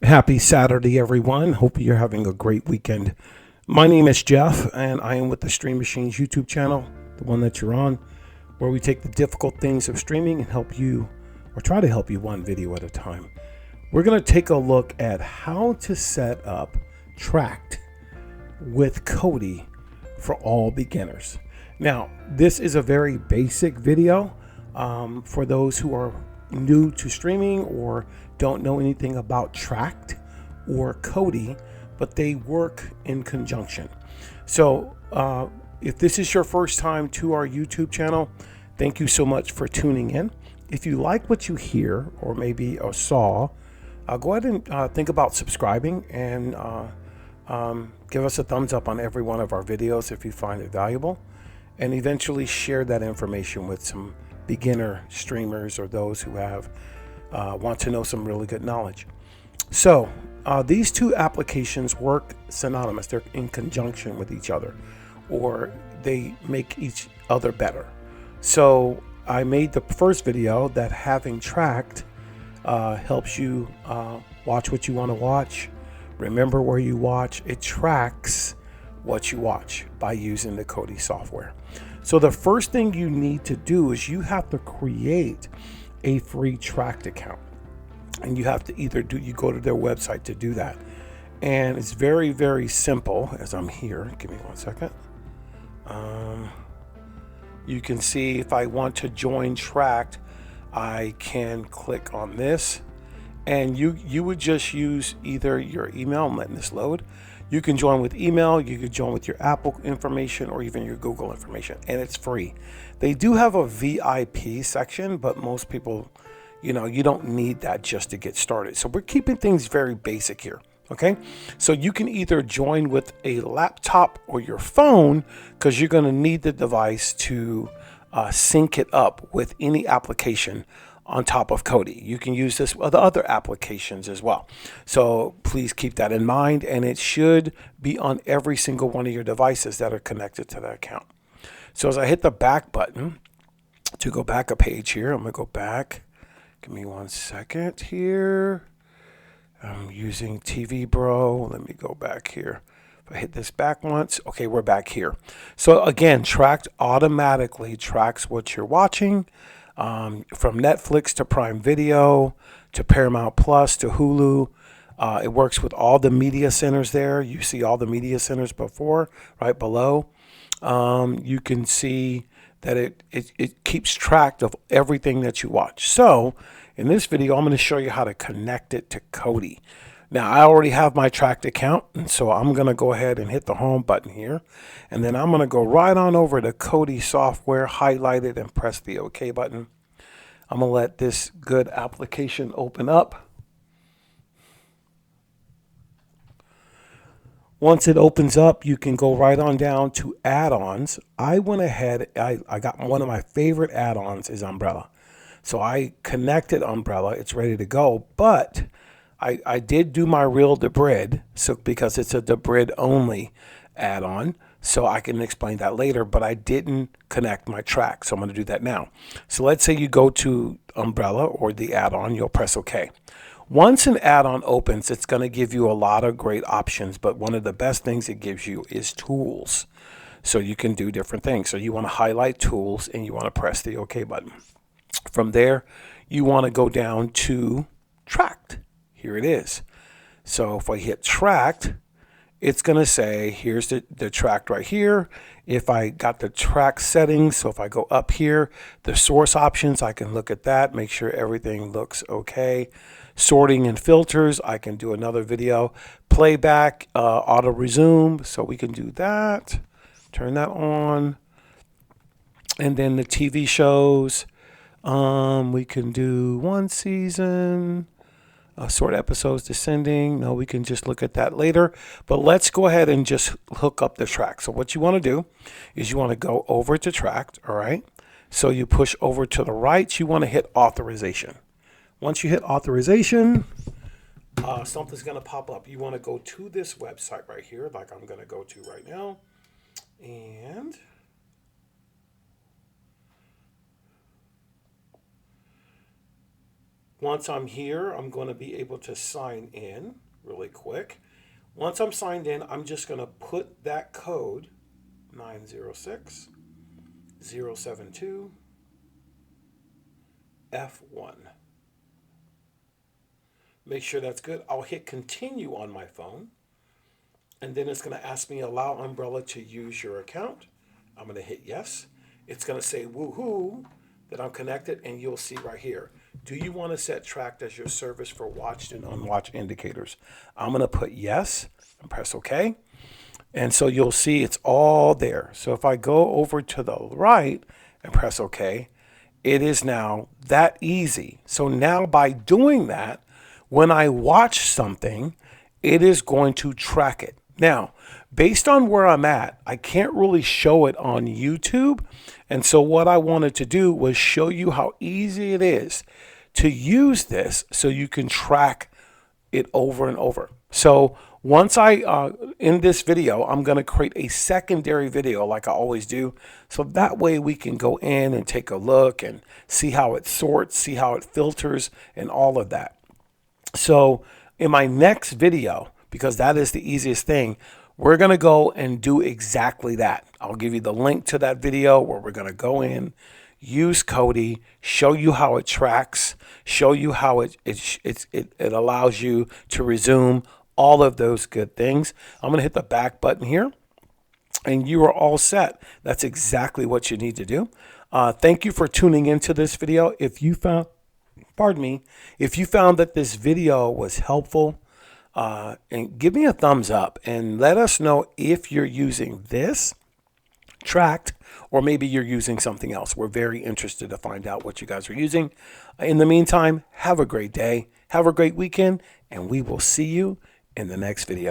Happy Saturday, everyone. Hope you're having a great weekend. My name is Jeff, and I am with the Stream Machines YouTube channel, the one that you're on, where we take the difficult things of streaming and help you, or try to help you, one video at a time. We're going to take a look at how to set up Trakt with Kodi for all beginners. Now, this is a very basic video for those who are new to streaming or don't know anything about Trakt or Kodi, but they work in conjunction. So if this is your first time to our YouTube channel, thank you so much for tuning in. If you like what you hear or maybe saw, go ahead and think about subscribing and give us a thumbs up on every one of our videos if you find it valuable, and eventually share that information with some beginner streamers or those who have want to know some really good knowledge. So these two applications work synonymous. They're in conjunction with each other, or they make each other better. So I made the first video that having Trakt helps you watch what you want to watch, remember where you watch. It tracks what you watch by using the Kodi software. So the first thing you need to do is you have to create a free Trakt account, and you have to either you go to their website to do that, and it's very, very simple. As I'm here, give me 1 second. You can see if I want to join Trakt, I can click on this, and you would just use either your email. I'm letting this load. You can join with email, you could join with your Apple information, or even your Google information, and it's free. They do have a VIP section, but most people, you don't need that just to get started. So we're keeping things very basic here, okay? So you can either join with a laptop or your phone, because you're gonna need the device to sync it up with any application on top of Kodi. You can use this with other applications as well. So please keep that in mind, and it should be on every single one of your devices that are connected to that account. So as I hit the back button to go back a page here, I'm gonna go back. Give me 1 second here. I'm using TV Bro. Let me go back here. If I hit this back once, okay, we're back here. So again, Trakt automatically tracks what you're watching. From Netflix to Prime Video to Paramount Plus to Hulu. It works with all the media centers there. You see all the media centers before, right below. You can see that it keeps track of everything that you watch. So in this video, I'm going to show you how to connect it to Kodi. Now, I already have my Trakt account, and so I'm going to go ahead and hit the home button here. And then I'm going to go right on over to Kodi software, highlight it, and press the OK button. I'm going to let this good application open up. Once it opens up, you can go right on down to add-ons. I went ahead, I got one of my favorite add-ons is Umbrella. So I connected Umbrella, it's ready to go, but I did do my real Debrid, so because it's a Debrid only add-on, so I can explain that later, but I didn't connect my Trakt, so I'm going to do that now. So let's say you go to Umbrella or the add-on, you'll press OK. Once an add-on opens, it's going to give you a lot of great options, but one of the best things it gives you is tools. So you can do different things. So you want to highlight tools, and you want to press the OK button. From there, you want to go down to Trakt. Here it is. So if I hit Trakt, it's going to say, here's the Trakt right here. If I got the Trakt settings, so if I go up here, the source options, I can look at that, make sure everything looks okay. Sorting and filters, I can do another video. Playback, auto resume, so we can do that. Turn that on. And then the TV shows, we can do one season. Sort episodes descending. No, we can just look at that later. But let's go ahead and just hook up the Trakt. So what you want to do is you want to go over to Trakt, all right? So you push over to the right. You want to hit authorization. Once you hit authorization, something's going to pop up. You want to go to this website right here, like I'm going to go to right now. And Once I'm here, I'm going to be able to sign in really quick. Once I'm signed in, I'm just going to put that code 906 072 F1. Make sure that's good. I'll hit continue on my phone. And then it's going to ask me allow Umbrella to use your account. I'm going to hit yes. It's going to say woohoo that I'm connected, and you'll see right here. Do you want to set Trakt as your service for watched and unwatched indicators? I'm going to put yes and press OK. And so you'll see it's all there. So if I go over to the right and press OK, it is now that easy. So now by doing that, when I watch something, it is going to track it. Now, based on where I'm at, I can't really show it on YouTube. And so what I wanted to do was show you how easy it is to use this so you can track it over and over. So once in this video, I'm going to create a secondary video like I always do. So that way we can go in and take a look and see how it sorts, see how it filters, and all of that. So in my next video, because that is the easiest thing, we're going to go and do exactly that. I'll give you the link to that video where we're going to go in, use Kodi, show you how it tracks, show you how it allows you to resume, all of those good things. I'm going to hit the back button here, and you are all set. That's exactly what you need to do. Thank you for tuning into this video. If you found, if you found that this video was helpful, and give me a thumbs up and let us know if you're using this Trakt or maybe you're using something else. We're very interested to find out what you guys are using. In the meantime, have a great day, have a great weekend, and we will see you in the next video.